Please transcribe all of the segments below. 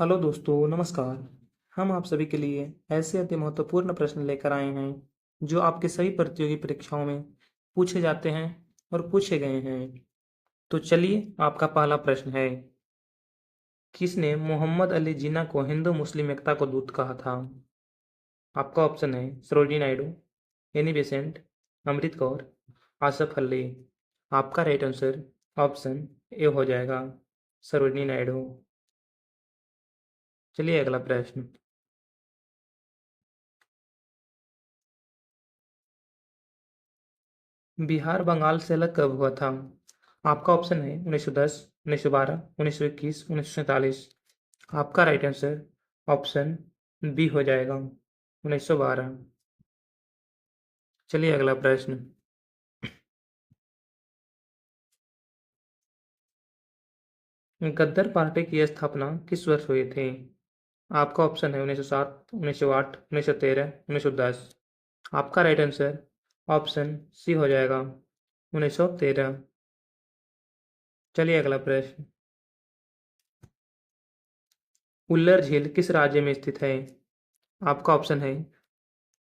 Hello दोस्तों, नमस्कार। हम आप सभी के लिए ऐसे अति महत्वपूर्ण प्रश्न लेकर आए हैं जो आपके सभी प्रतियोगी परीक्षाओं में पूछे जाते हैं और पूछे गए हैं। तो चलिए, आपका पहला प्रश्न है, किसने मोहम्मद अली जिन्ना को हिंदू मुस्लिम एकता को दूत कहा था? आपका ऑप्शन है सरोजिनी नायडू, एनी बेसेंट, अमृत कौर, आसफ अली। आपका राइट आंसर ऑप्शन ए हो जाएगा, सरोजिनी नायडू। चलिए अगला प्रश्न, बिहार बंगाल से अलग कब हुआ था? आपका ऑप्शन है 1910, 1912, 1921, 1947। आपका राइट आंसर ऑप्शन बी हो जाएगा, 1912। चलिए अगला प्रश्न, गद्दर पार्टी की स्थापना किस वर्ष हुई थी? आपका ऑप्शन है 1907, 1908, 1913, 1910। आपका राइट आंसर ऑप्शन सी हो जाएगा, 1913। चलिए अगला प्रश्न, उल्लर झील किस राज्य में स्थित है? आपका ऑप्शन है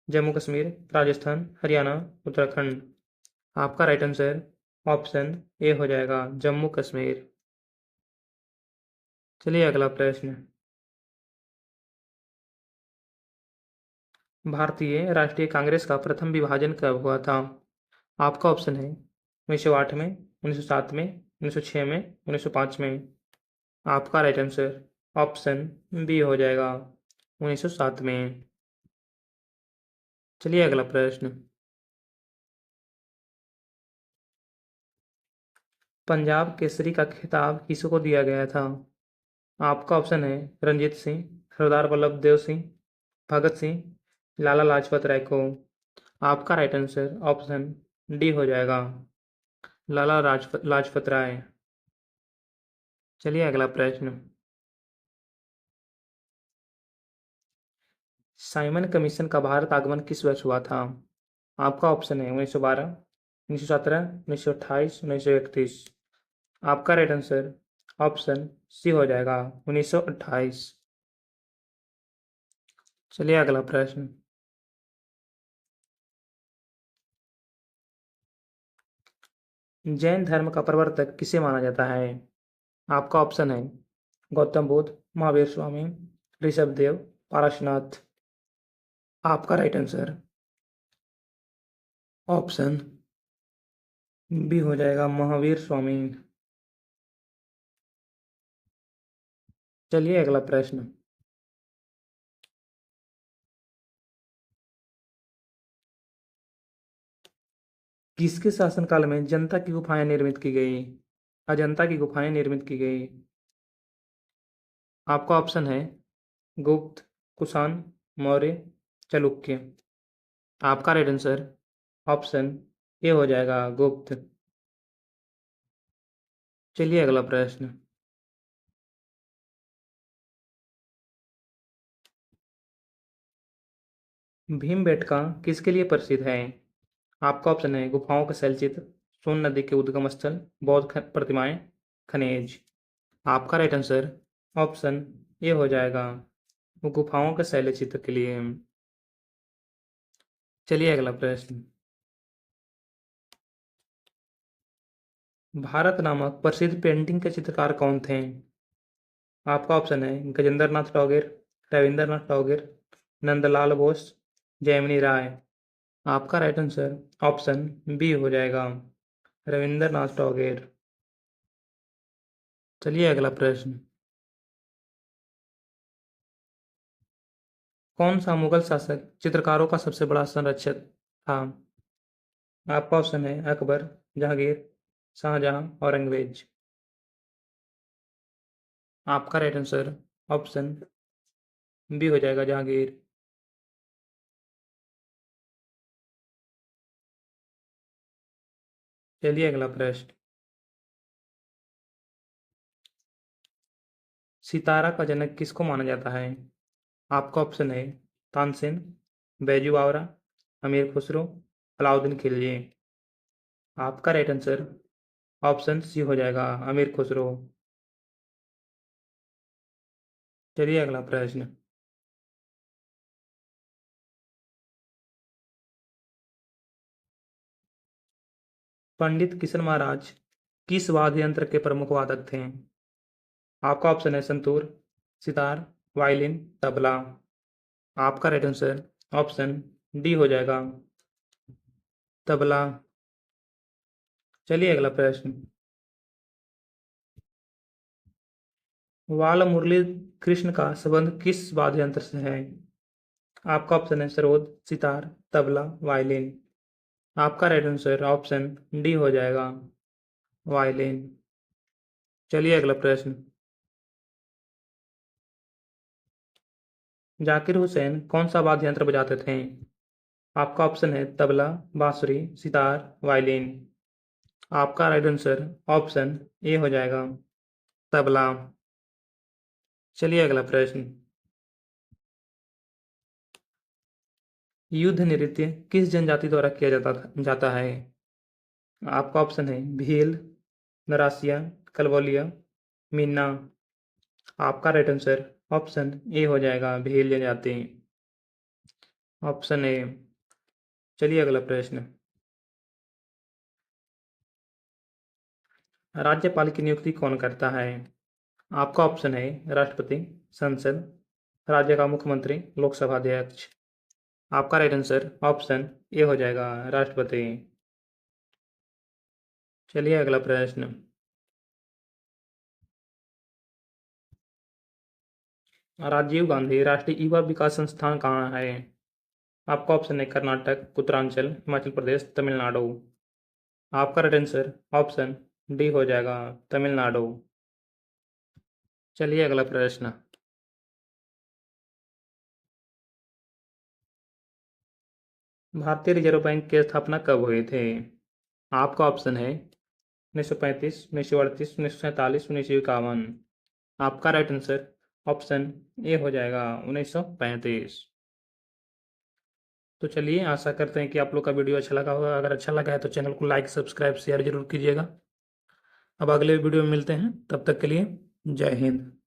जम्मू कश्मीर, राजस्थान, हरियाणा, उत्तराखंड। आपका राइट आंसर ऑप्शन ए हो जाएगा, जम्मू कश्मीर। चलिए अगला प्रश्न, भारतीय राष्ट्रीय कांग्रेस का प्रथम विभाजन कब हुआ था? आपका ऑप्शन है 1908 में, 1907 में, 1906 में, 1905 में। आपका राइट आंसर ऑप्शन बी हो जाएगा, 1907 में। चलिए अगला प्रश्न, पंजाब केसरी का खिताब किसको दिया गया था? आपका ऑप्शन है रंजीत सिंह, सरदार वल्लभ देव सिंह, भगत सिंह, लाला लाजपत राय को। आपका राइट आंसर ऑप्शन डी हो जाएगा, लाला लाजपत राय। चलिए अगला प्रश्न, साइमन कमीशन का भारत आगमन किस वर्ष हुआ था? आपका ऑप्शन है 1912, 1917, 1928, 1931। आपका राइट आंसर ऑप्शन सी हो जाएगा, 1928। चलिए अगला प्रश्न, जैन धर्म का प्रवर्तक किसे माना जाता है? आपका ऑप्शन है गौतम बुद्ध, महावीर स्वामी, ऋषभदेव, पारसनाथ। आपका राइट आंसर ऑप्शन बी हो जाएगा, महावीर स्वामी। चलिए अगला प्रश्न, किसके शासनकाल में जनता की गुफाएं निर्मित की गई? अजंता की गुफाएं निर्मित की गई। आपका ऑप्शन है गुप्त, कुषाण, मौर्य, चालुक्य। आपका राइट आंसर ऑप्शन ए हो जाएगा, गुप्त। चलिए अगला प्रश्न, भीमबेटका किसके लिए प्रसिद्ध है? आपका ऑप्शन है गुफाओं के शैलचित्र, सोन नदी के उद्गम स्थल, बौद्ध प्रतिमाएं, खनिज। आपका राइट आंसर ऑप्शन ए हो जाएगा, गुफाओं के शैलचित्र के लिए। चलिए अगला प्रश्न, भारत नामक प्रसिद्ध पेंटिंग के चित्रकार कौन थे? आपका ऑप्शन है गजेंद्र नाथ टैगोर, रविंद्रनाथ टैगोर, नंदलाल बोस, जयमिनी राय। आपका राइट आंसर ऑप्शन बी हो जाएगा, रविंद्रनाथ टैगोर। चलिए अगला प्रश्न, कौन सा मुगल शासक चित्रकारों का सबसे बड़ा संरक्षक था? आपका ऑप्शन है अकबर, जहांगीर, शाहजहां, औरंगजेब। आपका राइट आंसर ऑप्शन बी हो जाएगा, जहांगीर। चलिए अगला प्रश्न, सितारा का जनक किसको माना जाता है? आपका ऑप्शन है तानसेन, बैजू बावरा, अमीर खुसरो, अलाउद्दीन खिलजी। आपका राइट आंसर ऑप्शन सी हो जाएगा, अमीर खुसरो। चलिए अगला प्रश्न। पंडित किशन महाराज किस वाद्य यंत्र के प्रमुख वादक थे? आपका ऑप्शन है संतूर, सितार, वायलिन, तबला। आपका राइट आंसर ऑप्शन डी हो जाएगा, तबला। चलिए अगला प्रश्न। बाल मुरली कृष्ण का संबंध किस वाद्य यंत्र से है? आपका ऑप्शन है सरोद, सितार, तबला, वायलिन। आपका राइट आंसर ऑप्शन डी हो जाएगा, वायलिन। चलिए अगला प्रश्न। जाकिर हुसैन कौन सा वाद्य यंत्र बजाते थे? आपका ऑप्शन है तबला, बांसुरी, सितार, वायलिन। आपका राइट आंसर ऑप्शन ए हो जाएगा, तबला। चलिए अगला प्रश्न। युद्ध नृत्य किस जनजाति द्वारा किया जाता है? आपका ऑप्शन है भील, नरासिया, कलवलिया, मीना। आपका राइट आंसर ऑप्शन ए हो जाएगा, भील जनजाति। Option A. चलिए अगला प्रश्न। राज्यपाल की नियुक्ति कौन करता है? आपका ऑप्शन है राष्ट्रपति, संसद, राज्य का मुख्यमंत्री, लोकसभा अध्यक्ष। आपका राइट आंसर ऑप्शन ए हो जाएगा, राष्ट्रपति। चलिए अगला प्रश्न। राजीव गांधी राष्ट्रीय युवा विकास संस्थान कहाँ है? आपका ऑप्शन है कर्नाटक, उत्तरांचल, हिमाचल प्रदेश, तमिलनाडु। आपका राइट आंसर ऑप्शन डी हो जाएगा, तमिलनाडु। चलिए अगला प्रश्न। भारतीय रिजर्व बैंक की स्थापना कब हुई थी? आपका ऑप्शन है 1935, 1938, 1947, 1951। आपका राइट आंसर ऑप्शन ए हो जाएगा, 1935। तो चलिए आशा करते हैं कि आप लोग का वीडियो अच्छा लगा होगा। अगर अच्छा लगा है तो चैनल को लाइक, सब्सक्राइब, शेयर जरूर कीजिएगा। अब अगले वीडियो में मिलते हैं, तब तक के लिए जय हिंद।